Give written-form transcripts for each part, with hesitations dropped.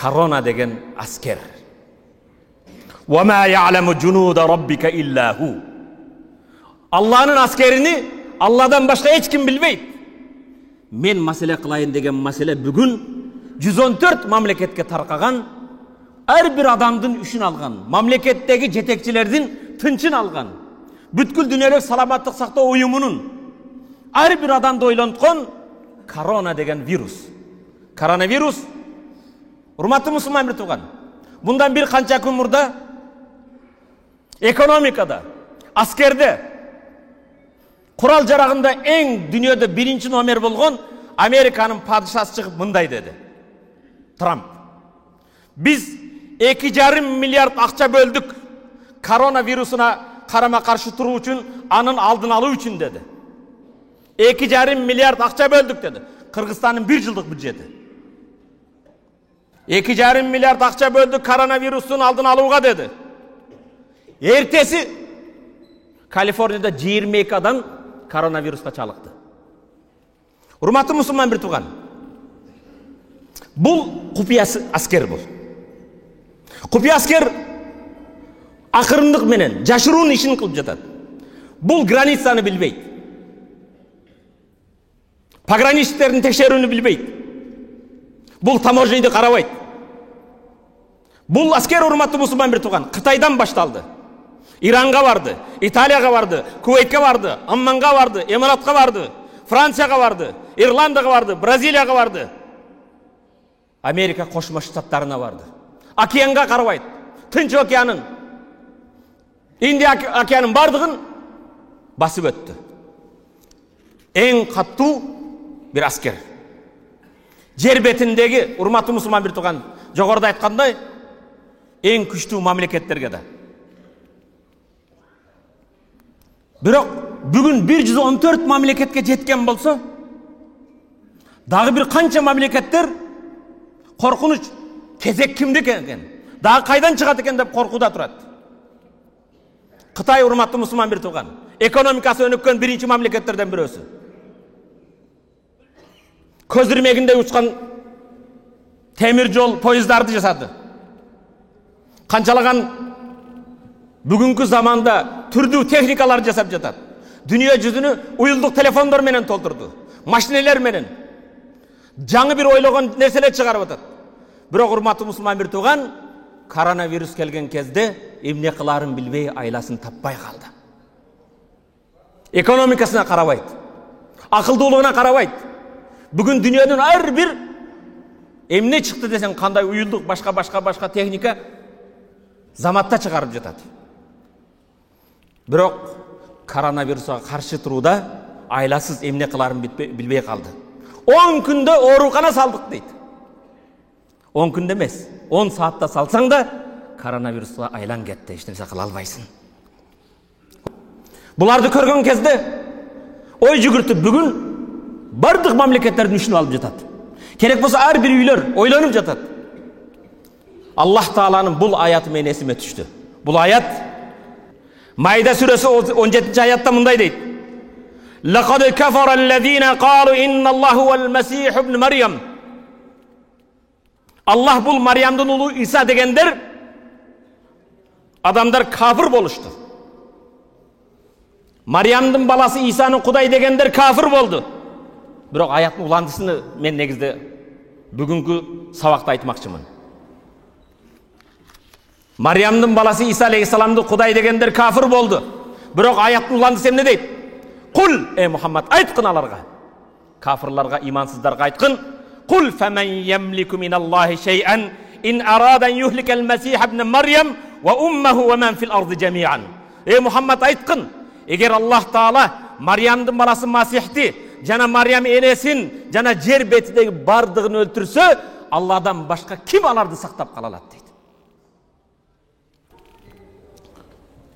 корона деген аскер. وَمَا يَعْلَمُ جُنُودَ رَبِّكَ إِلَّا هُ. Allah'ın askerini Allah'dan başka hiç kim bilmeydi. Men masele kılayın degen masele bugün 114 mamleketke tarqagan, her bir adamdın üçün algan, mamleketteki jetekçilerden tınçın algan, bütkül dünyelük salamatlık saqtao uyumunun her bir adamda oylantқан korona деген virus. Koronavirus, hurmatlı Müslüman bir tuğan, bundan bir qancha kun murda ekonomikada, askerde, kural jaragında en dünyada birinci nomer bolğon Amerikanın padişası çıkıp mınday dedi. Trump. Biz 2,5 milyard akça böldük koronavirusuna karama karşı turu için, anın aldını alı için dedi. 2,5 milyard akça böldük dedi. Kırgızistan'ın bir yıllık bütçeti. 2,5 milyard akça böldük koronavirusun aldını alığa dedi. Ertesi Kaliforniyada 22 adam koronavirus'a çalıktı. Hurmatlı Müslüman bir tuğan. Bu kupiya asker bu. Kupiya asker akırındık menen, jaşıruun işini kılıp jatadi. Bu granitsаны bilbeydi. Pograniçniklerin tekşerүүnü bilbeydi. Bu taможнийdi карабайт. Bu asker hurmatlı Müslüman bir tuğan. Kıtaydan baştaldı. İran'a vardı, İtalya'ya vardı, Kuveyt'e vardı, Amman'a vardı, Emirat'a vardı, Fransa'ya vardı, İrlanda'ya vardı, Brezilya'ya vardı. Amerika Koşma Ştatlarına vardı. Океанға қарабайды. Тынч океанın, Индия океanın bardığın basıp öttü. En katı bir asker. Jer betindeki hurmatlı Müslüman bir tuğan, joğorda aytkanday, en küçtүү mamleketlerge de. Biroq bugün 114 mamleketke jetken bolsa, dagı bir kança mamleketler korkunç, kezek kimde eken, daha kaydan çıkat eken dep korkuda turadi. Kıtay hurmatlı Müslüman bir tuğan, ekonomikası önükкен birinci mamleketlerden birisi. Közürmeginde uçkan temir yol, poyizdardı jasadı. Kançalagan bugünkü zamanda türlü tehnikalar jasap jatadi. Dünya yüzünü uyulduk telefonlar menen toldurdu. Maşineler menen. Жаңы bir oylagan nerseler çıkarıp atadi. Biroq hurmatlı Müslüman bir tuğan, koronavirus kelgen kezde emne kıların bilbey aylaсын tapпай kaldı. Ekonomikasına karabayt. Akıldуулугуна karabayt. Bugün dünyanın her bir emne çıktı desen kanday uyulduk başka teknika zamatta çıkarıp jatadi. Biroq koronavirus'a karşı turuda aylasız emne kıların bilbey kaldı. 10 günde oorukana saldık deydi. 10 günde emes, 10 saatte salsaң da koronavirus'a aylan ketти, eч нерсе кыла албайсың. Буларды көргөн кезде ой жүгүртүп бүгүн бардык мамлекеттердин үшүн алып жатат. Керек болсо ар бир үйлөр ойлонуп жатат. Аллах Тааланын бул аяты менен эсиме түштү. Бул аят Maide suresi 17. ayatta mınday deydi. لَقَدْ كَفَرَ الَّذ۪ينَ قَالُوا اِنَّ اللّٰهُ وَالْمَس۪يحُ ibn Meryem. Allah bul Meryem'den ulu İsa degenler adamlar kafir boluştu. Meryem'den balası İsa'nın Kuday degenler kafir boldu. Biroq ayatın ulandısını men negizde bugünkü sabakta aytmakçımın. Meryem'nin balası İsa aleyhisselam'dı Kuday degenler kafir boldu. Biroq ayatın ulandısı hem ne deydi? Kul ey Muhammed aytqın alarga. Kafirlarga, imansızlarga aytqın. Kul femen yemliku minallahi şey'en in aradan yuhlikel mesih ibn Meryem ve ummehu ve men fil ardı cemi'an. Ey Muhammed aytqın. Eğer Allah Taala Meryem'nin balası Masih'ti, jana Meryem enesin, jana jer betidegi bardığını öldürse, Allah'dan başka kim alardı saktap kalalat deydi.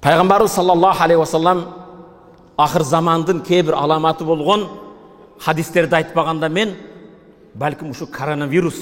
Peygamberimiz sallallahu aleyhi ve sellem ahir zamandın kebir alamatı bolğon hadislerde aytpaganda men balkim şu koronavirus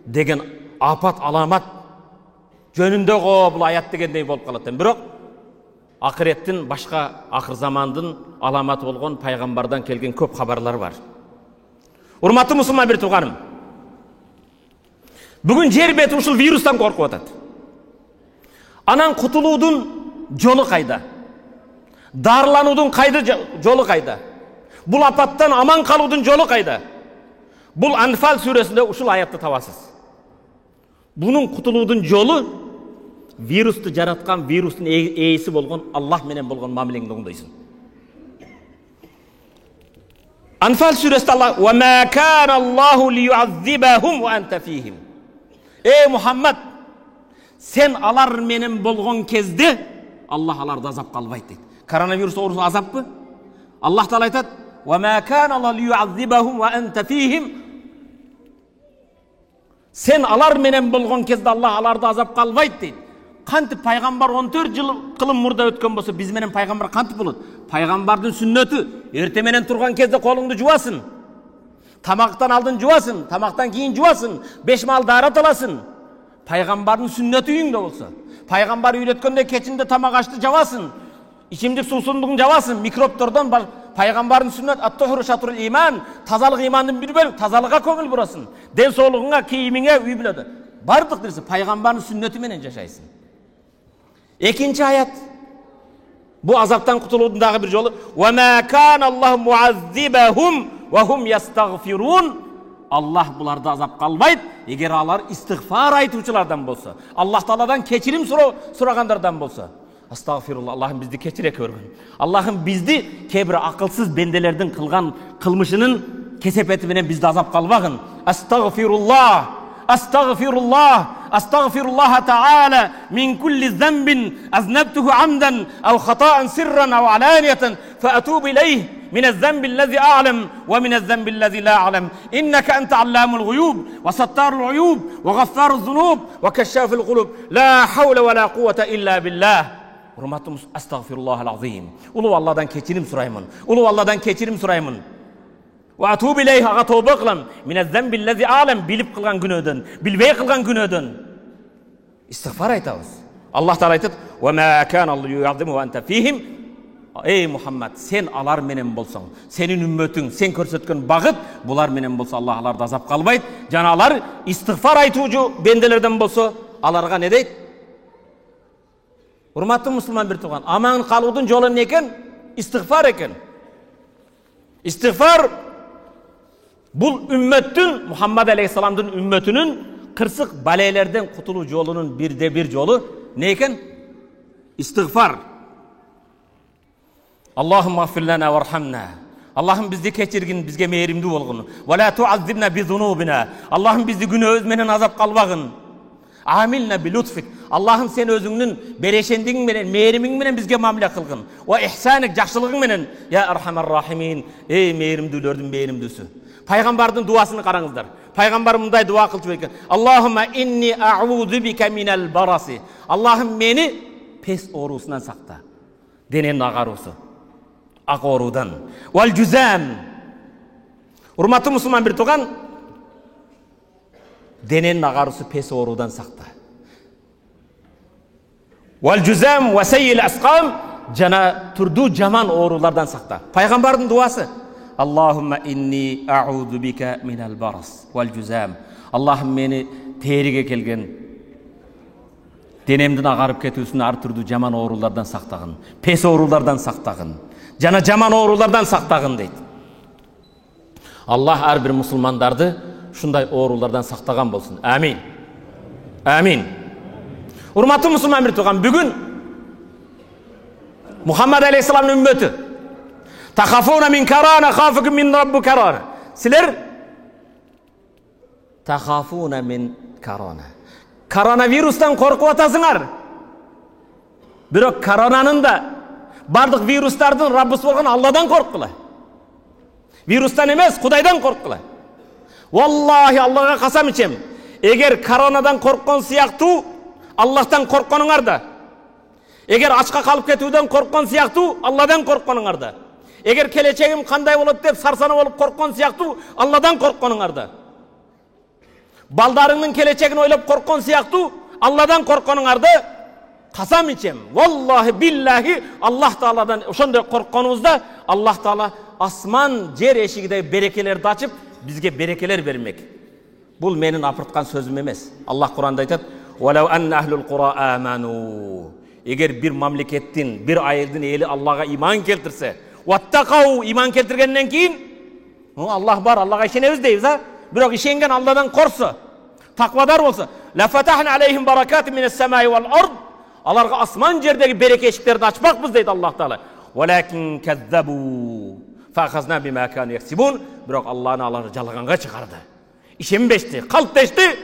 degen apat alamat jönünde bul ayat degендей bolup kalat. Biroq ahirettin başka ahir zamandın alamatı bolğon peygamberden kelgen köp haberler var. Hurmatlı Müslüman bir tuğanım. Бүгін жер беті ушул вирустан коркуп атат. Анан кутулуудун жолу кайда? Дарылануудун жолу кайда? Бул апаттан аман калуудун жолу кайда? Бул Анфал сүрөсүндө ушул аятты табасыз. Бунун кутулуудун жолу вирусту жараткан, вирустун ээси болгон Аллах менен болгон мамилеңди оңдойсуң. Анфал сүрөсүндө Аллах: "Ва ма кана Аллаху лию'аззибахум ва анта фихим." Ey Muhammed, sen алар менен болгон кезде Аллах аларды азапка албайт дейт. Коронавирус оорусу азаппы? Аллах Таала айтат: "Ва ма кана Аллаху лию'аззибахум ва анта фихим." Sen алар менен болгон кезде Аллах аларды азапка албайт дейт. Кантип пайгамбар 14 жыл кылым мурда өткөн болсо, биз менен пайгамбар кантип болот? Пайгамбардын сүннөтү эрте менен турган кезде колуңду жуасың. Тамактан алдын жуасың, тамактан кийин жуасың, 5 мал дарат аласың. Пайгамбардын сүннөтү үйүңдө болсо, пайгамбар үйрөткөндөй кечинде тамак ашты жабасың, ичимдик суусундугун жабасың, микробтордон пайгамбардын сүннөт ат-тухур шатрул иман, тазалык имандын бир бөлүгү, тазалыкка көңүл бурасың. Ден соолугуңа, кийимиңе, үй бүлөдө. Бардык нерсе пайгамбардын сүннөтү менен жашайсың. Экинчи аят. Бу азаптан кутулуудун дагы бир жолу: "Ва ма кана Аллаху муаззибахум ва хум ястагфирун." Аллах буларды азапка албайт, эгер алар истигфар айтуучулардан болсо, Аллах Тааладан кечирим сурагандардан болсо. Астагфирулла, Аллахым бизди кечире көргөн. Аллахым бизди кээ-бир акылсыз бенделердин кылган кылмышынын кесепети менен бизди азапка албагын. Астагфирулла, астагфирулла, астагфируллаха таала мин кулли занбин азнабтуху амдан ау хатаан сирран ау аланiyatan фаатубу илейх من الذنب الذي أعلم ومن الذنب الذي لا أعلم إنك أنت علام الغيوب وستار العيوب وغفار الذنوب وكشاف القلوب لا حول ولا قوة إلا بالله. Hurmatım, estağfirullahal azim. Ulu Allah'dan keçirim surayımın. Ulu Allah'dan keçirim surayımın. Ve atubu ileyh, ağa tövbe kılam. Minezzembillezi alem, bilip kılgan günödün, bilbey kılgan günödün. İstiğfar aytabız. Allah Teala aytadi: "Ve ma kana Allahu yu'azzimu ve ente fihim." Ey Muhammed, sen alar menen bolsоң, senin ümmötüң, sen көрсөткөн багыт, булар менен болсо Аллах аларды азап калбайт. Жана алар истигфар айтуучу бенделерден болсо, аларга не дейт? Урматтуу мусулман бир туган, аман калуудун жолу эмне экен? Истигфар экен. Истигфар бул үммөттүн, Мухаммад алейхиссаламдын үммөтүнүн кырсык балелерден кутулуу жолунун бирде бир жолу не экен? Истигфар. Allahum gafir lana warhamna. Allah'ım bizi keçirgin, bizge mehrimli olgun. Ve la tuazzibna bi zunubina. Allah'ım bizi günahımız menen azap kalbagın. Amilna bi lutfik. Allah'ım sen özüңнүн bereşendiğin menen, mehrimiň menen bizge mamile kılgın. Ve ihsanik, jakşılığın menen. Ya Erhamer Rahimin. Ey mehrimdүүлөрдүн mehrimdүүsü. Paygambardın duasını qarаңыздар. Paygambar mындай dua kılчу eкен. Allahumma inni a'udhu bika minal barasi. Allah'ım meni pes orusundan sakta. Denenin ağarusu. Ağorudan. Wal cüzam. Hurmatlı Müslüman bir tugan, denenin ağarusu pes orudan sakta. Wal cüzam ve seyyil asqam, jana turdu jaman orulardan sakta. Paygambardın duası. Allahumma inni a'udhu bika minal baras wal cüzam. Allah'ım meni terige kelgen, denemdin ağarıp ketүүsүн ар түрдүү жаман оорулардан сактагын, пес оорулардан сактагын, жана жаман оорулардан сактагын дейт. Аллах ар бир мусулмандарды ушундай оорулардан сактаган болсун. Амин. Амин. Урматтуу мусулман бир туган, бүгүн Мухаммад алейхиссаламдын үммөтү тахафуна мин карана хафукум мин раббу карана. Силер тахафуна мин карана. Коронавирустан коркуп атасыңар. Бирок коронанын да бардык вирустардын Раббысы болгон Алладан корккула. Вирустан эмес, Кудайдан корккула. Валлахи, Аллага касам ичем, эгер коронадан корккон сыяктуу Аллахтан коркконуңар да, эгер ачка калып кетүүдөн корккон сыяктуу Алладан коркконуңар да, эгер келечегим кандай болот деп сарсана болуп корккон сыяктуу Алладан коркконуңар да, балдарыңдын келечегин ойлоп корккон сыяктуу Алладан коркконуңарды касам ичем. Валлахи биллахи, Аллах Тааладан ошондой коркконубузда Аллах Таала асман жер эшигидеги берекелерди ачып, бизге берекелер бермек. Бұл менің апыртқан сөзім емес. Аллах Құранда айтады: "Валау анна ахлул қура аману." Егер бір мамлекеттің, бір айылдың елі Аллаға иман келтірсе, ваттақау, иман келтіргеннен кейін, Аллах бар, Аллаға ішенеміз дейміз, бірақ ішенген Алладан қорсы, тақвадар болса, ла фатахна алейхим баракатин минас самаи вал ард. Аларға асман жердегі береке есіктерді ашпақпыз дейді Аллах Тағала. Валакин каззабу фахазна бима кану яксибун. Бірақ Алланы алар жалғанға шығарды. Ішенбешті, қалыптешті.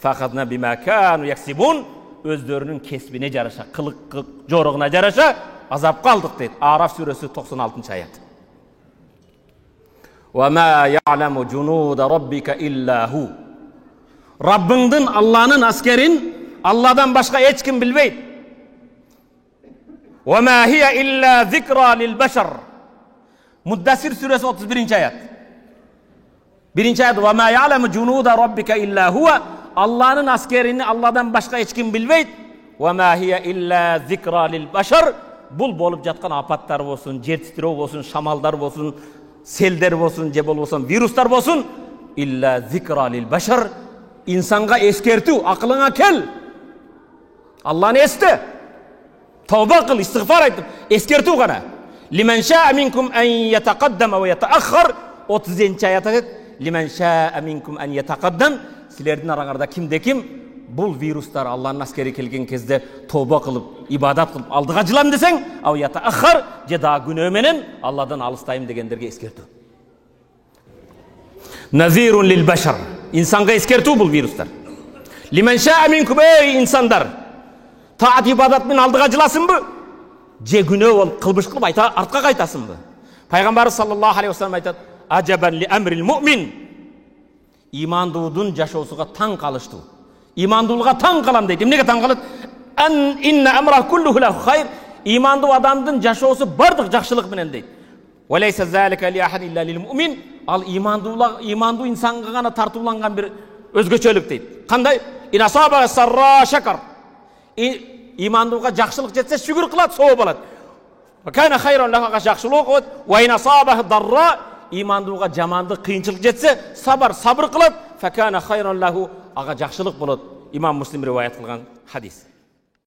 Фахазна бима кану яксибун. Өздерінің кесбіне жараша, қылық жорығына жараша азап қалдық дейді. Араф сүресі 96 аят. وَمَا يَعْلَمُ جُنُودَ رَبِّكَ إِلَّا هُ. Rabbіңдің, Allah'ın askerin Allah'dan başka hiç kim bilmeydi. وَمَا هِيَ إِلَّا ذِكْرَى لِلْبَشَرِ. Muddessir suresi 31. ayet. 1. ayet: وَمَا يَعْلَمُ جُنُودَ رَبِّكَ إِلَّا هُوَ. Allah'ın askerini Allah'dan başka hiç kim bilmeydi. وَمَا هِيَ إِلَّا ذِكْرَى لِلْبَشَرِ. Bul bolup жатқан апаттар болсын, жер титирөө болсын, шамалдар болсын, селдер болсын, же болбосун вирустар болсын, илля зикра лил башар. İnsanға ескерту, ақылыңа кел. Алланы есті. Тауба қыл, истигфар айтып, ескерту ғана. Лимен шаа минкум ан ятақаддама ва ятааххар. 30-нчы аят айтады. Лимен шаа минкум ан ятақаддам. Силердің араңарда кимде ким бұл вирустар Алланың аскери келген кезде тауба қылып, ибадат қылып, алдыға жылам десең, ау ятааххар, же да күнөө менен Алладан алыстайым дегендерге ескерту. Назирун лил башар. İnsanға ескерту бұл вирустар. Лимен шаа минкум, ей инсандар, таат ибадатмен алдыға жыласың бы? Же күнөө бол қылбыш қылып артқа қайтасың бы? Пайғамбар саллаллаху алейхи вассалам айтады: "Ажабан ли амрил муъмин." Имандуудун жашоосуга таң калышту. Имандуулга таң калам дейт. Эмнеге таң калат? Ан инна амра куллуху лаху хайр. Имандуу адамдын жашоосу бардык жакшылык менен дейт. Ва лейса залика ли ахад илля лил муъмин. Ал имандуу инсанга гана тартууланган бир өзгөчөлүк дейт. Кандай? Инасаба сарра шакар. Имандууга жакшылык жетсе шүгүр кылат, сооп алат. Ва кана хайран лаху жакшылык болот. Ва инасаба дарра. Имандууга жамандык, кыйынчылык жетсе, сабыр кылат. Фа кана хайран лаху ага жакшылык болот. Имам Муслим риваят кылган хадис.